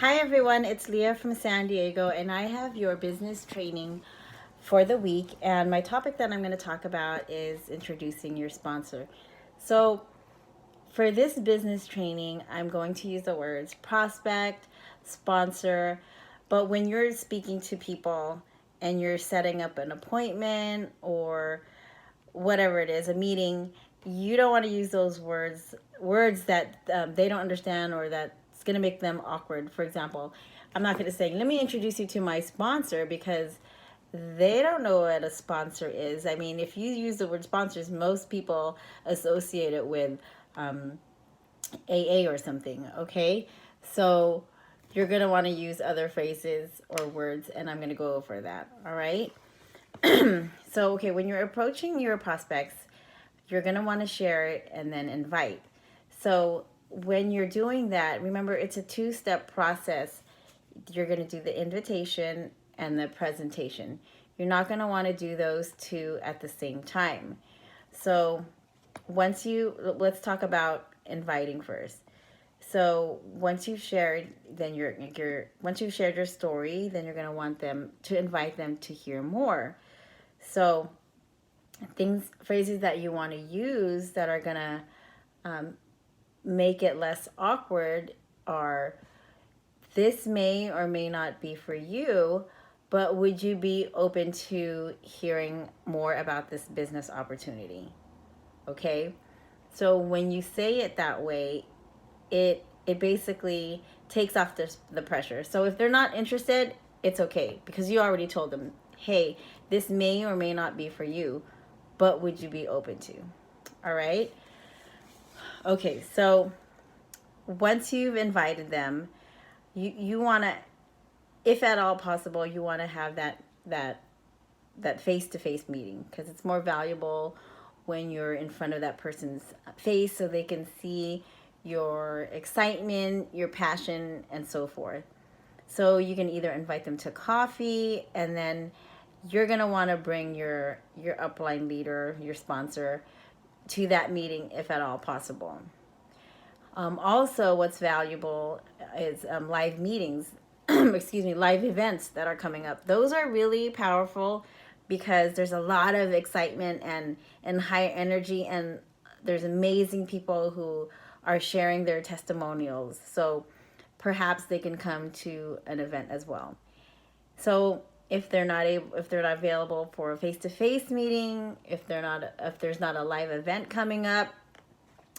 Hi everyone, it's Leah from San Diego, and I have your business training for the week. And my topic that I'm going to talk about is introducing your sponsor. So, for this business training, I'm going to use the words prospect, sponsor, but when you're speaking to people and you're setting up an appointment or whatever it is, a meeting, you don't want to use those words that they don't understand or that's going to make them awkward. For example, I'm not going to say, let me introduce you to my sponsor, because they don't know what a sponsor is. I mean, if you use the word sponsors, most people associate it with AA or something, okay? So you're going to want to use other phrases or words, and I'm going to go over that, all right? So, okay, when you're approaching your prospects, you're going to want to share it and then invite. So, when you're doing that, remember it's a two-step process. You're going to do the invitation and the presentation. You're not going to want to do those two at the same time. So, let's talk about inviting first. So once you've shared, then once you've shared your story, then you're going to want them to invite them to hear more. So phrases that you want to use that are going to make it less awkward are, this may or may not be for you, but would you be open to hearing more about this business opportunity? Okay. So when you say it that way, it basically takes off the pressure. So if they're not interested, it's okay, because you already told them, hey, this may or may not be for you, but would you be open to? All right. Okay. So once you've invited them, you want to, if at all possible, you want to have that face-to-face meeting, because it's more valuable when you're in front of that person's face so they can see your excitement, your passion, and so forth. So you can either invite them to coffee, and then you're going to want to bring your upline leader, your sponsor, to that meeting if at all possible. Also, what's valuable is live meetings, excuse me, live events that are coming up. Those are really powerful because there's a lot of excitement and high energy, and there's amazing people who are sharing their testimonials. So perhaps they can come to an event as well. So if they're not available for a face-to-face meeting, if there's not a live event coming up,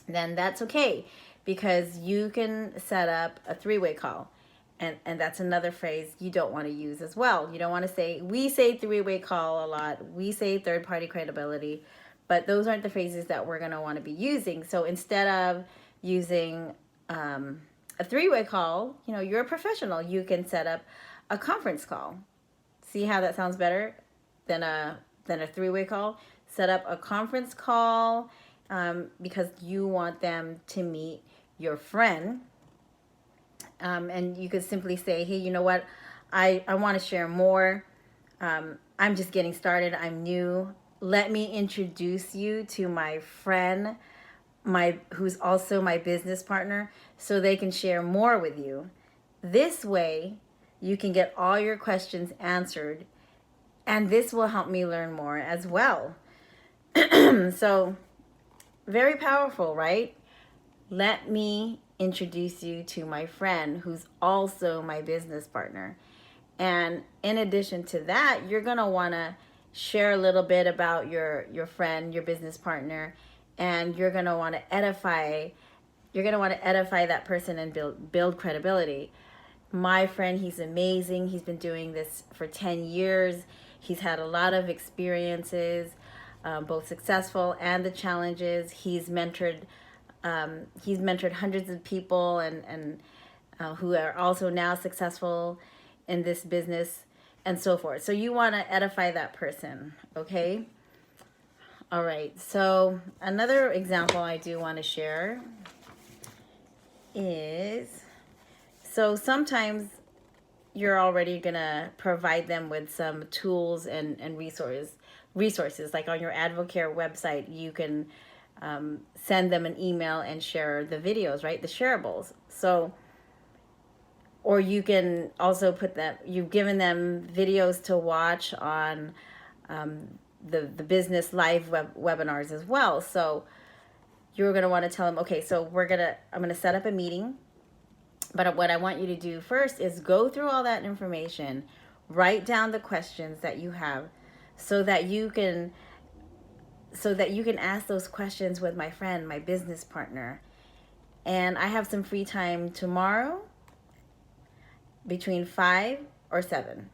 then that's okay, because you can set up a three-way call. And that's another phrase you don't want to use as well. You don't want to say, we say three-way call a lot, we say third-party credibility, but those aren't the phrases that we're going to want to be using. So instead of using a three-way call, you're a professional. You can set up a conference call. See how that sounds better than a three-way call? Set up a conference call, because you want them to meet your friend. And you could simply say, hey, you know what? I want to share more. I'm just getting started. I'm new. Let me introduce you to my friend, who's also my business partner, so they can share more with you. This way, you can get all your questions answered, and this will help me learn more as well. So, very powerful, right? Let me introduce you to my friend who's also my business partner. And in addition to that, you're going to want to share a little bit about your friend, your business partner, and you're going to want to edify that person and build credibility. My friend, he's amazing. He's been doing this for 10 years. He's had a lot of experiences, both successful and the challenges. He's mentored hundreds of people, and who are also now successful in this business, and so forth. So you want to edify that person, okay? All right. So another example I do want to share is, so sometimes you're already gonna provide them with some tools and resources. Like on your Advocare website, you can send them an email and share the videos, right? The shareables. So, or you can also put them, you've given them videos to watch on the business live webinars as well. So you're going to want to tell them, okay, so I'm going to set up a meeting. But what I want you to do first is go through all that information, write down the questions that you have so that you can ask those questions with my friend, my business partner. And I have some free time tomorrow between 5 or 7.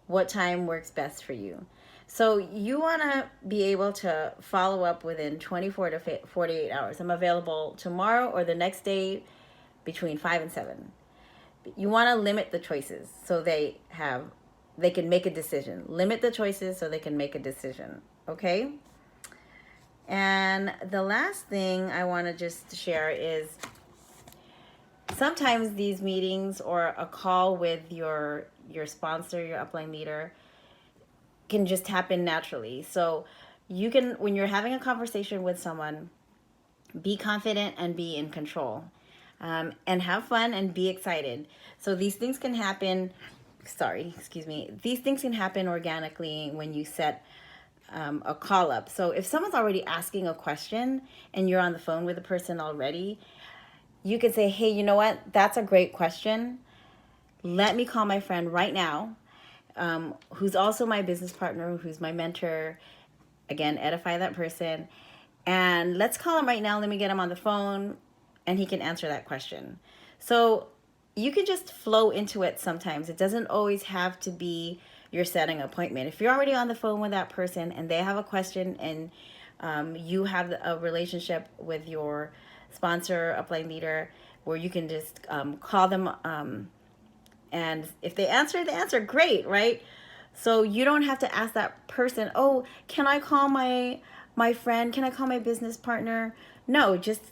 What time works best for you? So you want to be able to follow up within 24 to 48 hours. I'm available tomorrow or the next day between 5 and 7. You want to limit the choices so they can make a decision. Limit the choices so they can make a decision. Okay? And the last thing I want to just share is sometimes these meetings or a call with your sponsor, your upline leader, can just happen naturally. So you can, when you're having a conversation with someone, be confident and be in control, and have fun and be excited. So these things can happen. These things can happen organically when you set a call up. So if someone's already asking a question and you're on the phone with the person already, you can say, hey, you know what? That's a great question. Let me call my friend right now, who's also my business partner, who's my mentor. Again, edify that person. And let's call him right now. Let me get him on the phone and he can answer that question. So you can just flow into it sometimes. It doesn't always have to be you're setting an appointment. If you're already on the phone with that person and they have a question and you have a relationship with your sponsor, upline leader, where you can just call them, and if they answer, great, right? So you don't have to ask that person, oh, can I call my friend? Can I call my business partner? No, just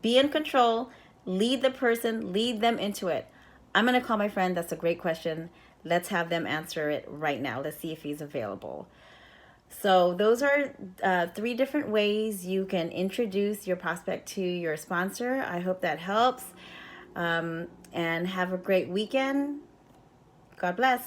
be in control, lead the person, lead them into it. I'm going to call my friend. That's a great question. Let's have them answer it right now. Let's see if he's available. So those are 3 different ways you can introduce your prospect to your sponsor. I hope that helps. And have a great weekend. God bless.